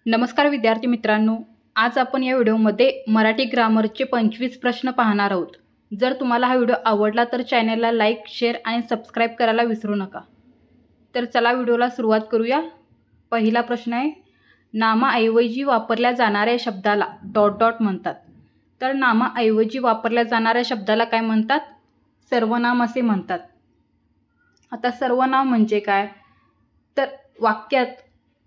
नमस्कार विद्यार्थी मित्रांनो, आज आपण या व्हिडिओमध्ये मराठी ग्रामरचे 25 प्रश्न पाहणार आहोत। जर तुम्हाला हा व्हिडिओ आवडला तर चॅनलला लाईक, शेअर आणि सबस्क्राईब करायला विसरू नका। तर चला व्हिडिओला सुरुवात करूया। पहिला प्रश्न आहे, नामाऐवजी वापरल्या जाणाऱ्या शब्दाला ... म्हणतात। तर नामाऐवजी वापरल्या जाणाऱ्या शब्दाला काय म्हणतात? सर्वनाम असे म्हणतात। आता सर्वनाम म्हणजे काय? तर वाक्यात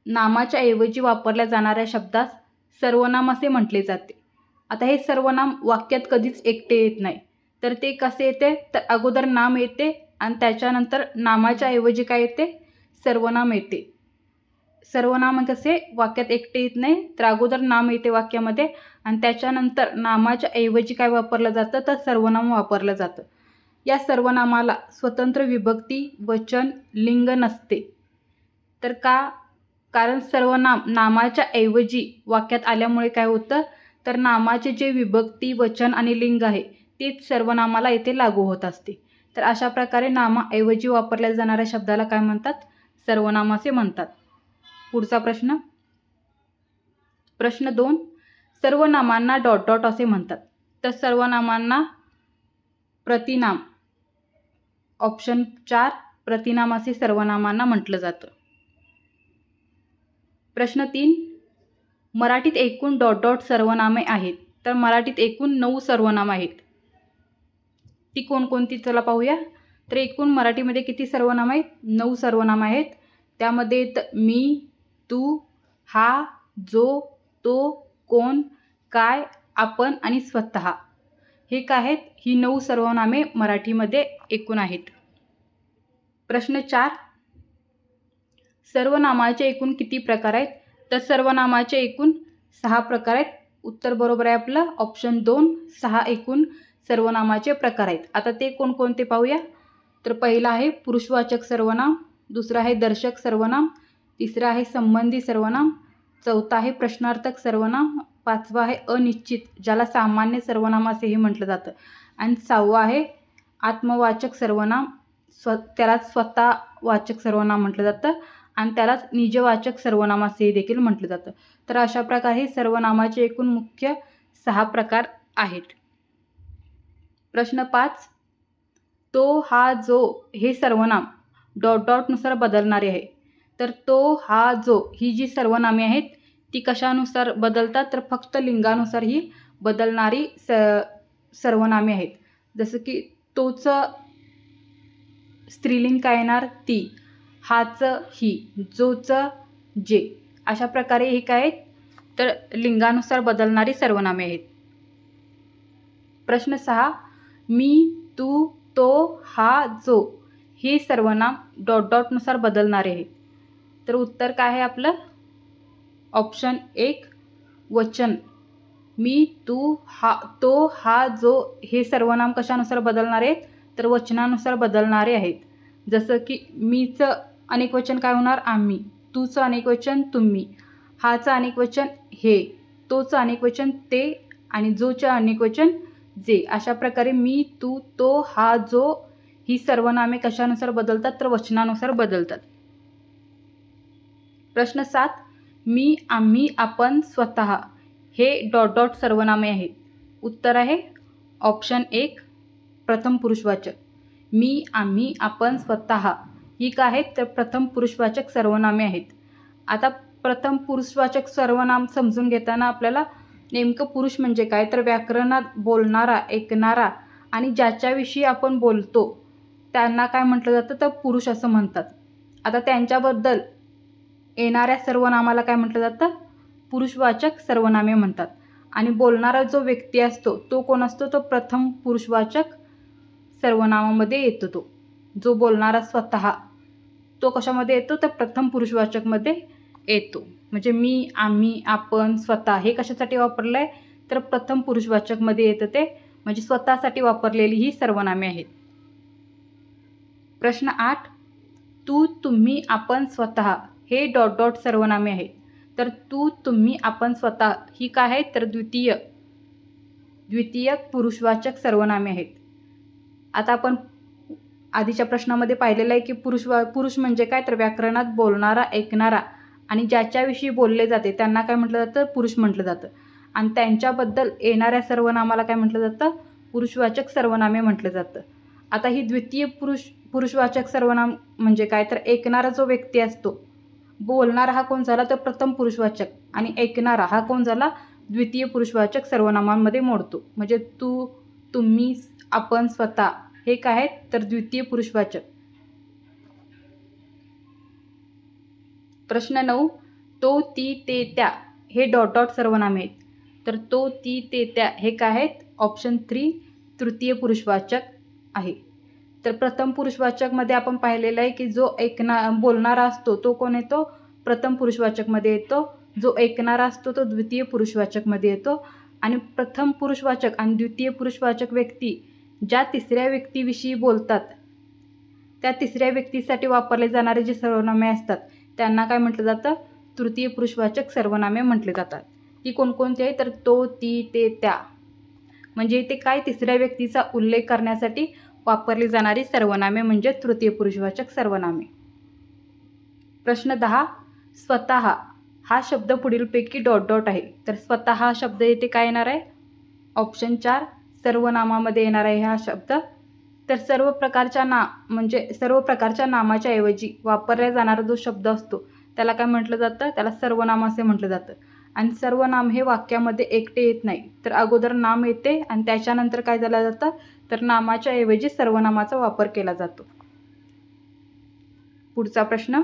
नामाच्या ऐवजी वापरल्या जाणाऱ्या शब्दास सर्वनाम असे म्हटले जाते। आता हे सर्वनाम वाक्यात कधीच एकटे येत नाही। तर ते कसे येते? तर अगोदर नाम येते आणि त्याच्यानंतर नामाच्या ऐवजी काय येते? सर्वनाम येते। सर्वनाम कसे वाक्यात एकटे येत नाही, तर अगोदर नाम येते वाक्यामध्ये आणि त्याच्यानंतर नामाच्या ऐवजी काय वापरलं जातं? तर सर्वनाम वापरलं जातं। या सर्वनामाला स्वतंत्र विभक्ती, वचन, लिंग नसते। तर का? कारण सर्वनाम नामाच्या ऐवजी वाक्यात आल्यामुळे काय होतं? तर नामाचे जे विभक्ती, वचन आणि लिंग आहे तेच सर्वनामाला येथे लागू होत असते। तर अशा प्रकारे नामाऐवजी वापरल्या जाणाऱ्या शब्दाला काय म्हणतात? सर्वनाम असे म्हणतात। पुढचा प्रश्न, प्रश्न 2, सर्वनामांना ... असे म्हणतात। तर सर्वनामांना प्रतिनाम, ऑप्शन 4 प्रतिनाम असे सर्वनामांना म्हटलं जातं। प्रश्न 3, मराठीत एकूण ... सर्वनामे आहेत। तर मराठीत एकूण 9 सर्वनाम आहेत। ती कोणकोणती चला पाहूया। तर एकूण मराठीमध्ये किती सर्वनाम आहेत? 9 सर्वनाम आहेत। त्यामध्ये मी, तू, हा, जो, तो, कोण, काय, आपण आणि स्वतः हे काय आहेत? ही 9 सर्वनामे मराठीमध्ये एकूण आहेत। प्रश्न 4, सर्वनामाचे एकूण किती प्रकार आहेत? तर सर्वनामाचे एकूण 6 प्रकार आहेत। उत्तर बरोबर आहे आपलं ऑप्शन 2, 6 एकूण सर्वनामाचे प्रकार आहेत। आता ते कोणकोणते पाहूया। तर पहिला आहे पुरुषवाचक सर्वनाम, दुसरा आहे दर्शक सर्वनाम, तिसरा आहे संबंधी सर्वनाम, चौथा आहे प्रश्नार्थक सर्वनाम, पाचवा आहे अनिश्चित ज्याला सामान्य सर्वनाम असेही म्हटलं जातं, आणि 6वा आहे आत्मवाचक सर्वनाम, त्यालाच स्वतःवाचक सर्वनाम म्हटलं जातं आणि त्यालाच निजवाचक सर्वनाम असेही देखील म्हटलं जातं। तर अशा प्रकारे सर्वनामाचे एकूण मुख्य 6 प्रकार आहेत। प्रश्न 5, तो, हा, जो हे सर्वनाम ... नुसार बदलणारे आहे। तर तो, हा, जो ही जी सर्वनामे आहेत ती कशानुसार बदलतात? तर फक्त लिंगानुसार ही बदलणारी सर्वनामे आहेत। जसं की तोचं स्त्रीलिंग काय येणार? ती, हाचं ही, जोचं जे। अशा प्रकारे हे काय आहेत? तर लिंगानुसार बदलणारी सर्वनामे आहेत। प्रश्न 6, मी, तू, तो, हा, जो हे सर्वनाम ... नुसार बदलणारे आहे। तर उत्तर काय आहे आपलं? ऑप्शन 1 वचन। मी, तू, तो, हा, जो हे सर्वनाम कशानुसार बदलणारे आहेत? तर वचनानुसार बदलणारे आहेत। जसं की मीचं अनेक वचन काय होणार? आम्ही, तूचं अनेक वचन तुम्ही, हाचं अनेक वचन हे, तोचं अनेक वचन ते आणि जोचं अनेक वचन जे। अशा प्रकारे मी, तू, तो, हा, जो ही सर्वनामे कशानुसार बदलतात? तर वचनानुसार बदलतात। प्रश्न 7, मी, आम्ही, आपण, स्वतः हे ... सर्वनामे आहेत। उत्तर आहे ऑप्शन 1 प्रथम पुरुषवाचक। मी, आम्ही, आपण, स्वतः ही काय आहेत? तर प्रथम पुरुषवाचक सर्वनामे आहेत। आता प्रथम पुरुषवाचक सर्वनाम समजून घेताना आपल्याला नेमकं पुरुष म्हणजे काय? तर व्याकरणात बोलणारा, ऐकणारा आणि ज्याच्याविषयी आपण बोलतो त्यांना काय म्हटलं जातं? तर पुरुष असं म्हणतात। आता त्यांच्याबद्दल येणाऱ्या सर्वनामाला काय म्हटलं जातं? पुरुषवाचक सर्वनामे म्हणतात। आणि बोलणारा जो व्यक्ती असतो तो कोण असतो? तो प्रथम पुरुषवाचक सर्वनामामध्ये येतो। तो जो बोलणारा स्वतः तो कशामध्ये येतो? तर प्रथम पुरुषवाचकमध्ये येतो। म्हणजे मी, आम्ही, आपण, स्वतः हे कशासाठी वापरलं आहे? तर प्रथम पुरुषवाचकमध्ये येतं ते, म्हणजे स्वतःसाठी वापरलेली ही सर्वनामे आहेत। प्रश्न 8, तू, तुम्ही, आपण, स्वतः हे ... सर्वनामे आहेत। तर तू, तुम्ही, आपण, स्वतः ही काय आहेत? तर द्वितीयक पुरुषवाचक सर्वनामे आहेत। आता आपण आधीच्या प्रश्नामध्ये पाहिलेलं आहे की पुरुष म्हणजे काय? तर व्याकरणात बोलणारा, ऐकणारा आणि ज्याच्याविषयी बोलले जाते त्यांना काय म्हटलं जातं, पुरुष म्हटलं जातं. आणि त्यांच्याबद्दल येणाऱ्या सर्वनामाला काय म्हटलं जातं, पुरुषवाचक सर्वनामे म्हटलं जातं. आता ही द्वितीय पुरुषवाचक सर्वनाम म्हणजे काय, तर ऐकणारा जो व्यक्ती असतो, बोलणारा हा कोण झाला तर प्रथम पुरुषवाचक, आणि ऐकणारा हा कोण झाला द्वितीय पुरुषवाचक सर्वनामांमध्ये मोडतो. म्हणजे तू, तुम्ही, आपण, स्वतः हे काय आहेत तर द्वितीय पुरुषवाचक. प्रश्न 9, तो, ती, ते, त्या हे डॉट डॉट सर्वनामे आहेत. तर तो, ती, ते, त्या हे काय आहेत, ऑप्शन 3 तृतीय पुरुषवाचक आहे. तर प्रथम पुरुषवाचकमध्ये आपण पाहिलेलं आहे की जो बोलणारा असतो तो कोण येतो, प्रथम पुरुषवाचकमध्ये येतो. जो ऐकणारा असतो तो द्वितीय पुरुषवाचकमध्ये येतो. आणि प्रथम पुरुषवाचक आणि द्वितीय पुरुषवाचक व्यक्ती ज्या तिसऱ्या व्यक्तीविषयी बोलतात त्या तिसऱ्या व्यक्तीसाठी वापरले जाणारे जे सर्वनामे असतात त्यांना काय म्हटलं जातं, तृतीय पुरुषवाचक सर्वनामे म्हटले जातात. ती कोणकोणती आहे तर तो, ती, ते, त्या. म्हणजे इथे काय, तिसऱ्या व्यक्तीचा उल्लेख करण्यासाठी वापरली जाणारी सर्वनामे म्हणजे तृतीय पुरुषवाचक सर्वनामे. प्रश्न 10, स्वतः हा शब्द पुढीलपैकी डॉट डॉट आहे. तर स्वतः हा शब्द येथे काय येणार आहे, ऑप्शन 4 सर्वनामामध्ये येणार आहे हा शब्द. तर सर्व प्रकारच्या नामाच्या ऐवजी वापरला जाणारा जो शब्द असतो त्याला काय म्हटलं जातं, त्याला सर्वनाम असे म्हटलं जातं. आणि सर्वनाम हे वाक्यामध्ये एकटे येत नाही, तर अगोदर नाम येते आणि त्याच्यानंतर काय झालं जातं तर नामाच्या ऐवजी सर्वनामाचा वापर केला जातो. पुढचा प्रश्न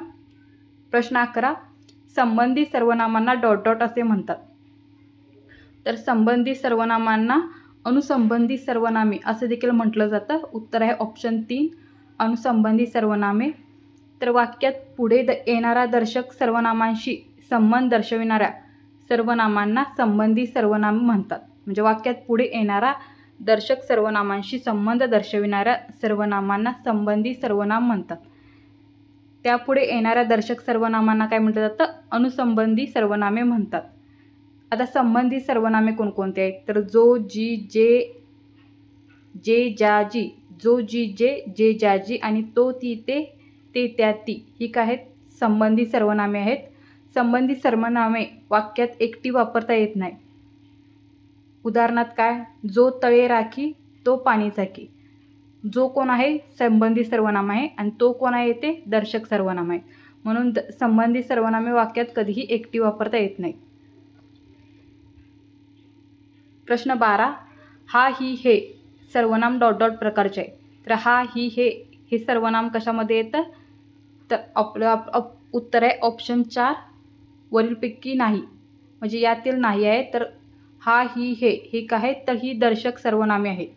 11, संबंधी सर्वनामांना डॉट डॉट असे म्हणतात. तर संबंधी सर्वनामांना अनुसंबंधी सर्वनामे असे देखील म्हटलं जातं. उत्तर आहे ऑप्शन 3 अनुसंबंधी सर्वनामे. तर वाक्यात पुढे येणारा दर्शक सर्वनामांशी संबंध दर्शविणाऱ्या सर्वनामांना संबंधी सर्वनाम म्हणतात. म्हणजे वाक्यात पुढे येणारा दर्शक सर्वनामांशी संबंध दर्शविणाऱ्या सर्वनामांना संबंधी सर्वनाम म्हणतात. त्यापुढे येणाऱ्या दर्शक सर्वनामांना काय म्हटलं जातं, अनुसंबंधी सर्वनामे म्हणतात. आता संबंधी सर्वनामे कोणकोणते आहेत तर जो, जी, जे, ज्या, जी. जो, जी, जे, ज्या, जी आणि तो, ती, ते, त्या, ती ही काय आहेत, संबंधी सर्वनामे आहेत. संबंधी सर्वनामे वाक्यात एकटी वापरता येत नाही. उदाहरणार्थ काय, जो तळे राखी तो पाणी चाकी. जो कोण आहे संबंधी सर्वनाम आहे आणि तो कोण आहे ते दर्शक सर्वनाम आहे. म्हणून संबंधी सर्वनामे वाक्यात कधीही एकटी वापरता येत नाही. प्रश्न 12, हा, ही, हे सर्वनाम डॉट डॉट प्रकारचे आहे. तर हा, ही, हे सर्वनाम कशामध्ये येतं तर आपलं उत्तर आहे ऑप्शन 4 वरीलपैकी नाही. म्हणजे यातील नाही आहे. तर हा, ही, हे काय आहेत तर ही दर्शक सर्वनामे आहेत.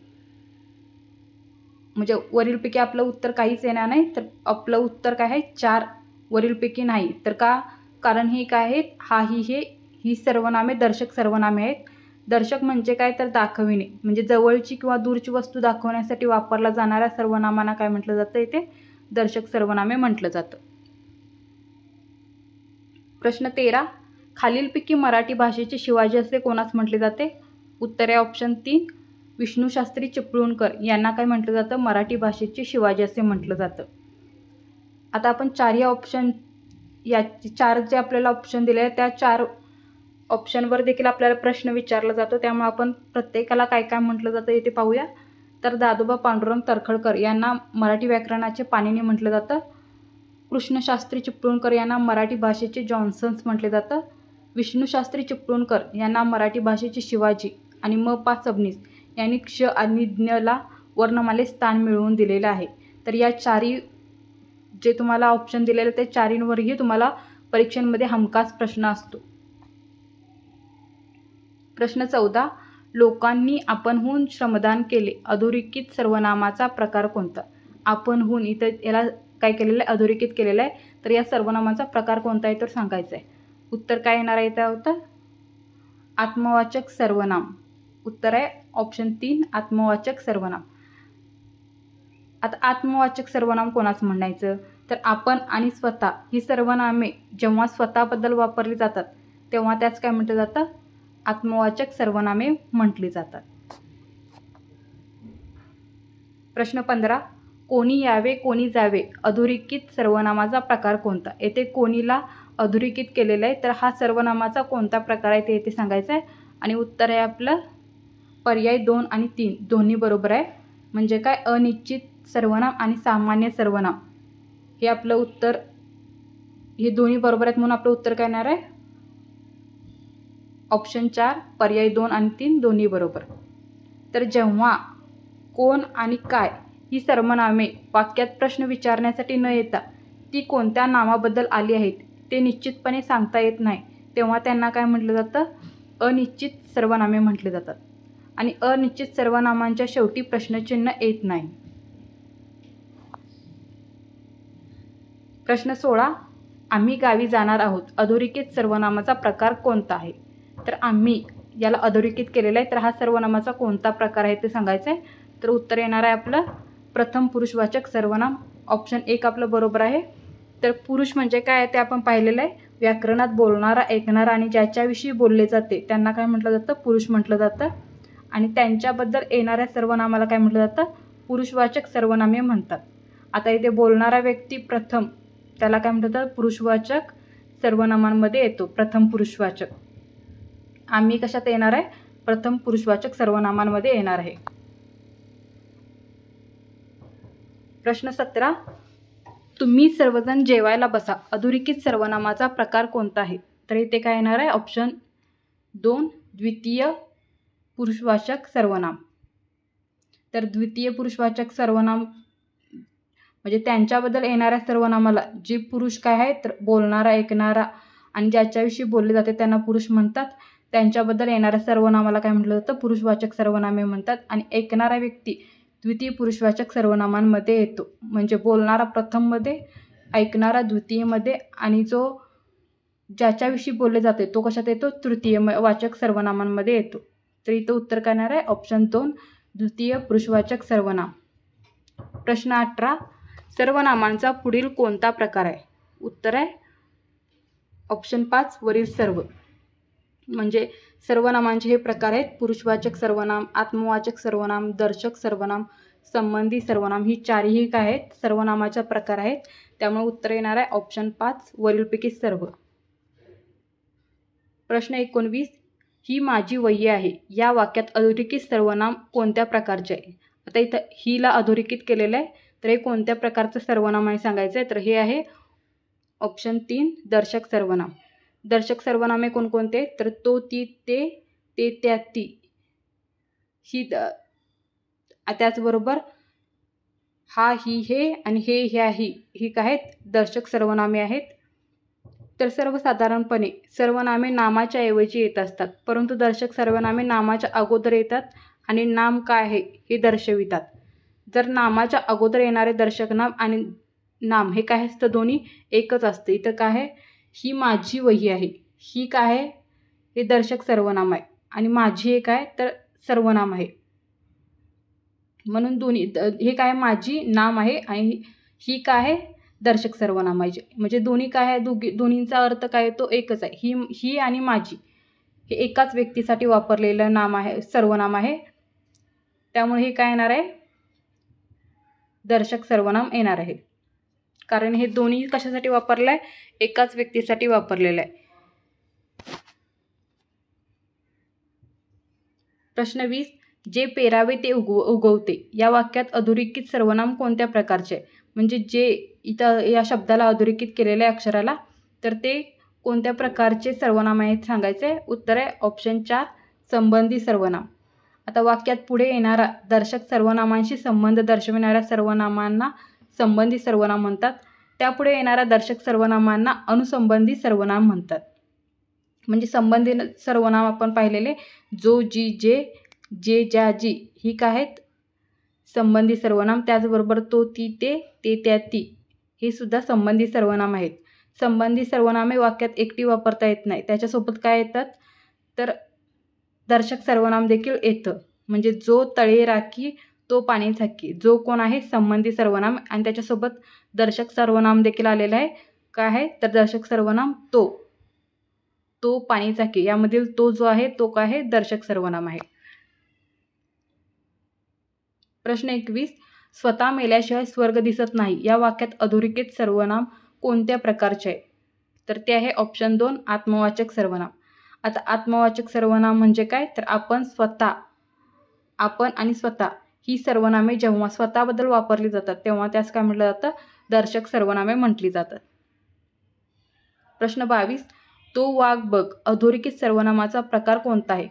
म्हणजे वरीलपैकी आपलं उत्तर काहीच येणार नाही. तर आपलं उत्तर काय आहे 4 वरीलपैकी नाही. तर का, कारण ही काय आहेत, हा, ही सर्वनामे दर्शक सर्वनामे आहेत. दर्शक म्हणजे काय तर दाखविणे, म्हणजे जवळची किंवा दूरची वस्तू दाखवण्यासाठी वापरला जाणाऱ्या सर्वनामांना काय म्हटलं जातं, इथे दर्शक सर्वनामे म्हटलं जातं. प्रश्न 13, खालीलपैकी मराठी भाषेचे शिवाजी असे कोणास म्हटले जाते. उत्तर आहे ऑप्शन 3 विष्णुशास्त्री चिपळूणकर यांना काय म्हटलं जातं, मराठी भाषेचे शिवाजी असे म्हटलं जातं. आता आपण 4 ऑप्शन, या 4 जे आपल्याला ऑप्शन दिले आहे त्या 4 ऑप्शनवर देखील आपल्याला प्रश्न विचारला जातो. त्यामुळे आपण प्रत्येकाला काय काय म्हटलं जातं इथे पाहूया. तर दादोबा पांडुरंग तर्खडकर यांना मराठी व्याकरणाचे पाणिनी म्हटलं जातं. कृष्णशास्त्री चिपळूणकर यांना मराठी भाषेचे जॉन्सन्स म्हटले जातं. विष्णुशास्त्री चिपळूणकर यांना मराठी भाषेचे शिवाजी आणि म पा सबनीस यांनी क्ष आणि ज्ञला वर्णमालेत स्थान मिळवून दिलेलं आहे. तर या 4 जे तुम्हाला ऑप्शन दिलेले ते 4वरही तुम्हाला परीक्षांमध्ये हमखास प्रश्न असतो. प्रश्न 14, लोकांनी आपणहून श्रमदान केले अधोरेखित सर्वनामाचा प्रकार कोणता. आपणहून इथं याला काय केलेलं आहे, अधोरेखित केलेलं आहे. तर या सर्वनामाचा प्रकार कोणता आहे तर सांगायचं आहे. उत्तर काय येणार आहे होतं, आत्मवाचक सर्वनाम. उत्तर आहे ऑप्शन 3 आत्मवाचक सर्वनाम. आता आत्मवाचक सर्वनाम कोणाच म्हणायचं तर आपण आणि स्वतः ही सर्वनामे जेव्हा स्वतःबद्दल वापरली जातात तेव्हा त्याच काय म्हटलं जातं, आत्मवाचक सर्वनामे म्हटली जातात. प्रश्न 15, कोणी यावे कोणी जावे अधोरेखित सर्वनामाचा प्रकार कोणता? येथे कोणीला अधोरेखित केलेलं आहे, तर हा सर्वनामाचा कोणता प्रकार आहे ते येथे सांगायचं आहे. आणि उत्तर आहे आपलं पर्याय 2 आणि 3 दोन्ही बरोबर आहे. म्हणजे काय, अनिश्चित सर्वनाम आणि सामान्य सर्वनाम हे आपलं उत्तर, हे दोन्ही बरोबर आहेत म्हणून आपलं उत्तर काय येणार आहे ऑप्शन 4 पर्याय 2 आणि 3 दोन्ही बरोबर. तर जेव्हा कोण आणि काय ही सर्वनामे वाक्यात प्रश्न विचारण्यासाठी न येता ती कोणत्या नामाबद्दल आली आहेत ते निश्चितपणे सांगता येत नाही, तेव्हा त्यांना काय म्हटलं जातं, अनिश्चित सर्वनामे म्हटले जातात. आणि अनिश्चित सर्वनामांच्या शेवटी प्रश्नचिन्ह येत नाही. प्रश्न 16, आम्ही गावी जाणार आहोत अधोरेखित सर्वनामाचा प्रकार कोणता आहे? तर आम्ही याला अधोरेखित केलेला आहे, तर हा सर्वनामाचा कोणता प्रकार आहे ते सांगायचं आहे. तर उत्तर येणार आहे आपलं प्रथम पुरुषवाचक सर्वनाम. ऑप्शन 1 आपलं बरोबर आहे. तर पुरुष म्हणजे काय आहे ते आपण पाहिलेलं आहे. व्याकरणात बोलणारा, ऐकणारा आणि ज्याच्याविषयी बोलले जाते त्यांना काय म्हटलं जातं, पुरुष म्हटलं जातं. आणि त्यांच्याबद्दल येणाऱ्या सर्वनामाला काय म्हटलं जातं, पुरुषवाचक सर्वनामे म्हणतात. आता इथे बोलणारा व्यक्ती प्रथम, त्याला काय म्हणतात, पुरुषवाचक सर्वनामांमध्ये येतो, प्रथम पुरुषवाचक. आम्ही कशात येणार आहे, प्रथम पुरुषवाचक सर्वनामांमध्ये येणार आहे. प्रश्न 17, तुम्ही सर्वजण जेवायला बसा अधोरेखित सर्वनामाचा प्रकार कोणता आहे? तर इथे काय येणार आहे ऑप्शन 2 द्वितीय पुरुषवाचक सर्वनाम. तर द्वितीय पुरुषवाचक सर्वनाम म्हणजे त्यांच्याबद्दल येणाऱ्या सर्वनामाला जे पुरुष काय आहे, तर बोलणारा, ऐकणारा आणि ज्याच्याविषयी बोलले जाते त्यांना पुरुष म्हणतात. त्यांच्याबद्दल येणाऱ्या सर्वनामाला काय म्हटलं जातं, पुरुषवाचक सर्वनामे म्हणतात. आणि ऐकणारा व्यक्ती द्वितीय पुरुषवाचक सर्वनामांमध्ये येतो. म्हणजे बोलणारा प्रथममध्ये, ऐकणारा द्वितीयमध्ये आणि जो ज्याच्याविषयी बोलले जाते तो कशात येतो, तृतीय वाचक सर्वनामांमध्ये येतो. तर इथं उत्तर काय येणार आहे ऑप्शन 2 द्वितीय पुरुषवाचक सर्वनाम. प्रश्न 18, सर्वनामांचा पुढील कोणता प्रकार आहे? उत्तर आहे ऑप्शन 5 वरील सर्व. म्हणजे सर्वनामांचे हे प्रकार आहेत पुरुषवाचक सर्वनाम, आत्मवाचक सर्वनाम, दर्शक सर्वनाम, संबंधी सर्वनाम. ही चारही काय आहेत, सर्वनामाचा प्रकार आहेत. त्यामुळे उत्तर येणार आहे ऑप्शन 5 वरीलपैकी सर्व. प्रश्न 19, ही माझी वही आहे या वाक्यात अधोरेखित सर्वनाम कोणत्या प्रकारचे आहे? आता इथं हीला अधोरेखित केलेलं आहे, तर हे कोणत्या प्रकारचं सर्वनाम आहे सांगायचं आहे. तर हे आहे ऑप्शन 3 दर्शक सर्वनाम. दर्शक सर्वनामे कोणकोणते? तर तो, ती, ते, त्या, ती. ही त्याचबरोबर हा, ही, हे आणि हे, ह्या, ही काय आहेत, दर्शक सर्वनामे आहेत. तर सर्वसाधारणपणे सर्वनामे नामाच्या ऐवजी येत असतात, परंतु दर्शक सर्वनामे नामाच्या अगोदर येतात आणि नाम काय आहे हे दर्शवितात. जर नामाच्या अगोदर येणारे दर्शक नाम आणि नाम हे काय असतं, दोन्ही एकच असतं. इथं काय आहे, ही माझी वही आहे, ही काय आहे, हे दर्शक सर्वनाम आहे आणि माझी हे काय, तर सर्वनाम आहे. म्हणून दोन्ही हे काय, माझी नाम आहे आणि ही काय आहे, दर्शक सर्वनाम आहे. म्हणजे दोन्ही काय आहे, दोन्हींचा अर्थ काय तो एकच आहे. ही आणि माझी हे एकाच व्यक्तीसाठी वापरलेलं नाम आहे, सर्वनाम आहे. त्यामुळे हे काय येणार आहे, दर्शक सर्वनाम येणार आहे. कारण हे दोन्ही कशासाठी वापरलं आहे, एकाच व्यक्तीसाठी वापरलेलं आहे. प्रश्न 20, जे पेरावे ते उगवते या वाक्यात अधोरेखित सर्वनाम कोणत्या प्रकारचे आहे? म्हणजे जे इथं या शब्दाला अधोरेखित केलेल्या अक्षराला, तर ते कोणत्या प्रकारचे सर्वनाम आहेत सांगायचे. उत्तर आहे ऑप्शन 4 संबंधी सर्वनाम. आता वाक्यात पुढे येणारा दर्शक सर्वनामांशी संबंध दर्शविणाऱ्या सर्वनामांना संबंधी सर्वनाम म्हणतात. त्यापुढे येणाऱ्या दर्शक सर्वनामांना अनुसंबंधी सर्वनाम म्हणतात. म्हणजे संबंधी सर्वनाम आपण पाहिलेले जो, जी, जे, ज्या, जी ही काय आहेत, संबंधी सर्वनाम. त्याचबरोबर तो, ती, ते, त्या, ती हे सुद्धा संबंधी सर्वनाम आहेत. संबंधी सर्वनामे वाक्यात एकटी वापरता येत नाही, त्याच्यासोबत काय येतात, तर दर्शक सर्वनाम देखील येतं. म्हणजे जो तळे राखी तो पाणी झाकी, जो कोण आहे संबंधी सर्वनाम आणि त्याच्यासोबत दर्शक सर्वनाम देखील आलेलं आहे. काय आहे, तर दर्शक सर्वनाम तो पाणी झाकी, यामधील तो जो आहे तो काय आहे, दर्शक सर्वनाम आहे. प्रश्न 21, स्वतः मेल्याशिवाय स्वर्ग दिसत नाही या वाक्यात अधोरेखित सर्वनाम कोणत्या प्रकारचे आहे? तर ते आहे ऑप्शन 2 आत्मवाचक सर्वनाम. आता आत्मवाचक सर्वनाम म्हणजे काय? तर आपण, स्वतः, आपण आणि स्वतः ही सर्वनामे जेव्हा स्वतःबद्दल वापरली जातात तेव्हा त्यास काय म्हटलं जातं? दर्शक सर्वनामे म्हटली जातात. प्रश्न 22. तो वाघ बघ अधोरेखित सर्वनामाचा प्रकार कोणता आहे?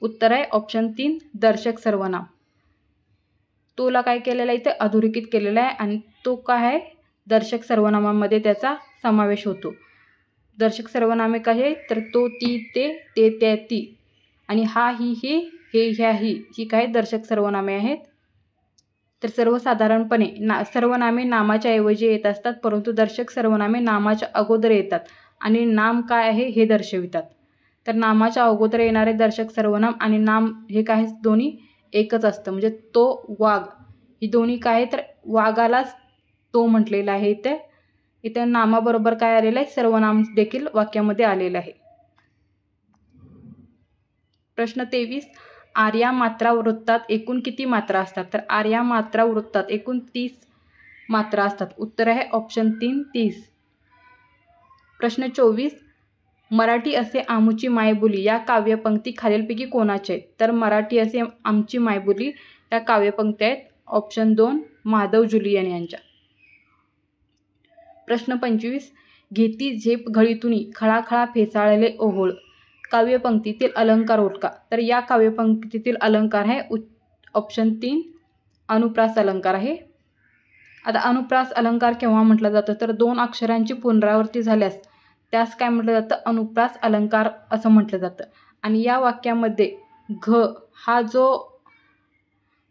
उत्तर आहे ऑप्शन 3 दर्शक सर्वनाम. तोला काय केलेलं आहे? इथे अधोरेखित केलेला आहे आणि तो काय आहे? दर्शक सर्वनामामध्ये त्याचा समावेश होतो. दर्शक सर्वनामे काय आहे? तर तो, ती, ते, त्या, ती आणि हा, ही, हे, ह्या, ही काय दर्शक सर्वनामे आहेत. तर सर्वसाधारणपणे सर्वनामे नामाच्या ऐवजी येत असतात, परंतु दर्शक सर्वनामे नामाच्या अगोदर येतात आणि नाम काय आहे हे दर्शवितात. तर नामाच्या अगोदर येणारे दर्शक सर्वनाम आणि नाम हे काय दोन्ही एकच असतं. म्हणजे तो, वाघ ही दोन्ही काय आहे? तर वाघालाच तो म्हटलेला आहे. इथे नामाबरोबर काय आलेलं आहे? सर्वनाम देखील वाक्यामध्ये आलेलं आहे. प्रश्न 23. आर्या मात्रा वृत्तात एकूण किती मात्रा असतात? तर आर्या मात्रा वृत्तात एकूण 30 मात्रा असतात. उत्तर आहे ऑप्शन 3 30. प्रश्न 24. मराठी असे आमुची मायबोली या काव्यपंक्ती खालीलपैकी कोणाचे आहेत? तर मराठी असे आमची मायबोली या काव्यपंक्ती आहेत ऑप्शन 2 माधव जुलियन यांच्या. प्रश्न 25. घेती झेप घळीतुनी खळाखळा फेसाळले ओहोळ काव्यपंक्तीतील अलंकार ओळखा. तर या काव्यपंक्तीतील अलंकार आहे ऑप्शन 3 अनुप्रास अलंकार आहे. आता अनुप्रास अलंकार केव्हा म्हटलं जातं? तर 2 अक्षरांची पुनरावृत्ती झाल्यास त्यास काय म्हटलं जातं? अनुप्रास अलंकार असं म्हटलं जातं. आणि या वाक्यामध्ये घ हा जो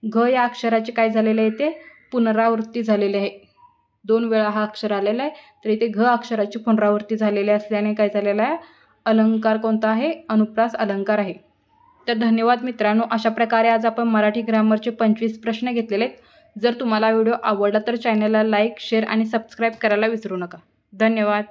घ या अक्षराचे काय झालेले आहे? ते पुनरावृत्ती झालेले आहे. 2 वेळा हा अक्षर आलेला आहे. तर इथे घ अक्षराची पुनरावृत्ती झालेली असल्याने काय झालेला आहे? अलंकार कोणता आहे? अनुप्रास अलंकार आहे. तर धन्यवाद मित्रांनो. अशा प्रकारे आज आपण मराठी ग्रामरचे 25 प्रश्न घेतलेले आहेत. जर तुम्हाला व्हिडिओ आवडला तर चॅनलला लाईक, शेअर आणि सबस्क्राईब करायला विसरू नका. धन्यवाद.